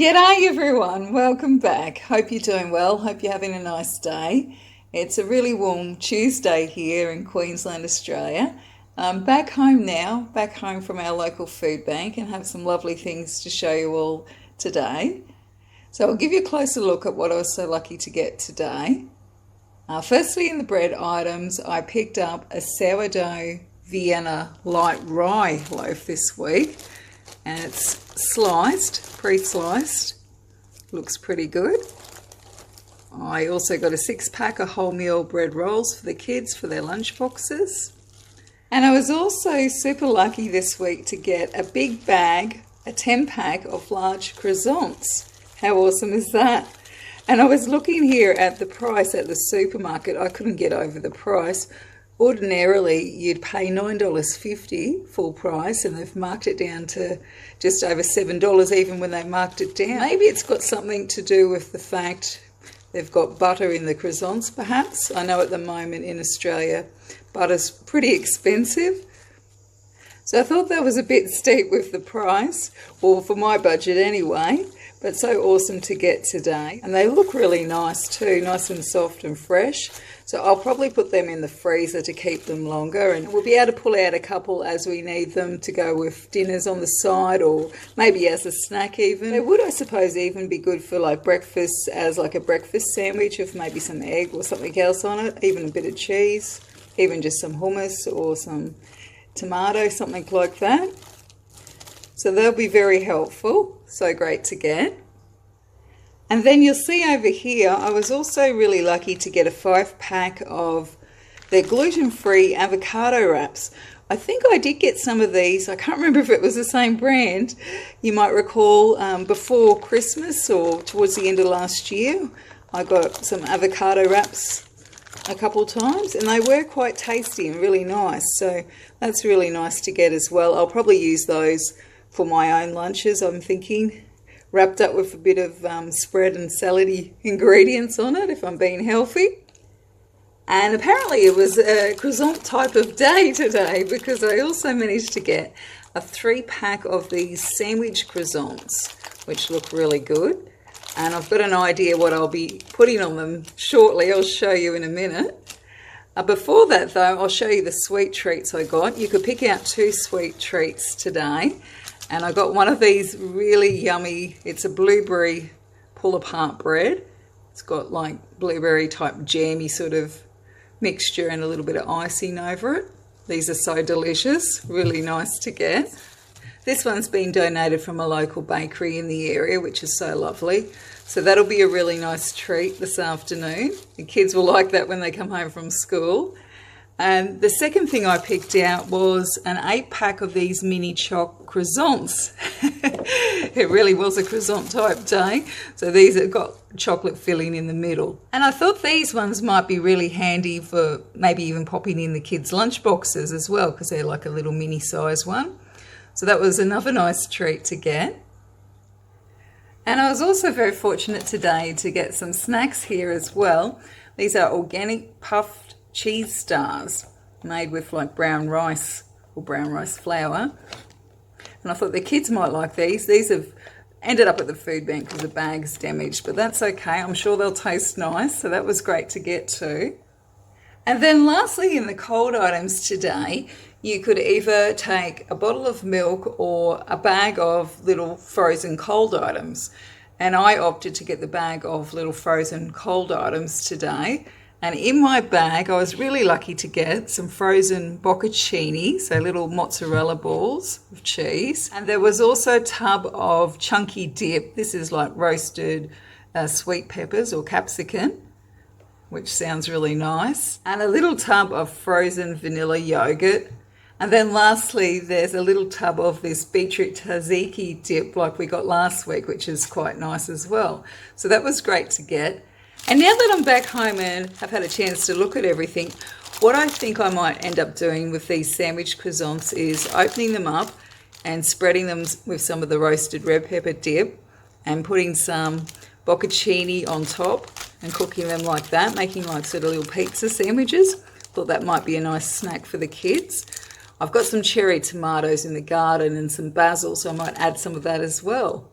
G'day everyone, welcome back. Hope you're doing well, hope you're having a nice day. It's a really warm Tuesday here in Queensland, Australia. I'm back home now, back home from our local food bank, and have some lovely things to show you all today. So I'll give you a closer look at what I was so lucky to get today. Firstly, in the bread items, I picked up a sourdough Vienna light rye loaf this week, and it's sliced, pre-sliced, looks pretty good. I also got a 6-pack of wholemeal bread rolls for the kids for their lunch boxes. And I was also super lucky this week to get a big bag, a 10-pack of large croissants. How awesome is that? And I was looking here at the price at the supermarket. I couldn't get over the price. Ordinarily, you'd pay $9.50 full price, and they've marked it down to just over $7 even when they marked it down. Maybe it's got something to do with the fact they've got butter in the croissants, perhaps. I know at the moment in Australia, butter's pretty expensive. So I thought that was a bit steep with the price, or for my budget anyway, but so awesome to get today. And they look really nice too, nice and soft and fresh. So I'll probably put them in the freezer to keep them longer, and we'll be able to pull out a couple as we need them to go with dinners on the side, or maybe as a snack even. They would, I suppose, even be good for like breakfast, as like a breakfast sandwich with maybe some egg or something else on it, even a bit of cheese, even just some hummus or some tomato, something like that. So they'll be very helpful, so great to get. And then you'll see over here, I was also really lucky to get a 5-pack of their gluten-free avocado wraps. I think I did get some of these. I can't remember if it was the same brand. You might recall before Christmas or towards the end of last year, I got some avocado wraps a couple times, and they were quite tasty and really nice. So that's really nice to get as well. I'll probably use those for my own lunches, I'm thinking, wrapped up with a bit of spread and salady ingredients on it if I'm being healthy. And apparently it was a croissant type of day today, because I also managed to get a 3-pack of these sandwich croissants, which look really good. And I've got an idea what I'll be putting on them shortly. I'll show you in a minute. Before that though, I'll show you the sweet treats I got. You could pick out 2 sweet treats today. And I got one of these really yummy, it's a blueberry pull-apart bread. It's got like blueberry type jammy sort of mixture and a little bit of icing over it. These are so delicious, really nice to get. This one's been donated from a local bakery in the area, which is so lovely. So that'll be a really nice treat this afternoon. The kids will like that when they come home from school. And the second thing I picked out was an 8-pack of these mini choc croissants. It really was a croissant type day. So these have got chocolate filling in the middle. And I thought these ones might be really handy for maybe even popping in the kids' lunch boxes as well, because they're like a little mini size one. So that was another nice treat to get. And I was also very fortunate today to get some snacks here as well. These are organic puffed cheese stars made with like brown rice or brown rice flour. And I thought the kids might like these. These have ended up at the food bank because the bag's damaged, but that's okay. I'm sure they'll taste nice. So that was great to get too. And then lastly, in the cold items today, you could either take a bottle of milk or a bag of little frozen cold items. And I opted to get the bag of little frozen cold items today. And in my bag, I was really lucky to get some frozen bocconcini, so little mozzarella balls of cheese. And there was also a tub of chunky dip. This is like roasted sweet peppers or capsicum, which sounds really nice. And a little tub of frozen vanilla yogurt. And then lastly, there's a little tub of this beetroot tzatziki dip like we got last week, which is quite nice as well. So that was great to get. And now that I'm back home and have had a chance to look at everything, what I think I might end up doing with these sandwich croissants is opening them up and spreading them with some of the roasted red pepper dip and putting some bocconcini on top and cooking them like that, making like sort of little pizza sandwiches. Thought that might be a nice snack for the kids. I've got some cherry tomatoes in the garden and some basil, so I might add some of that as well.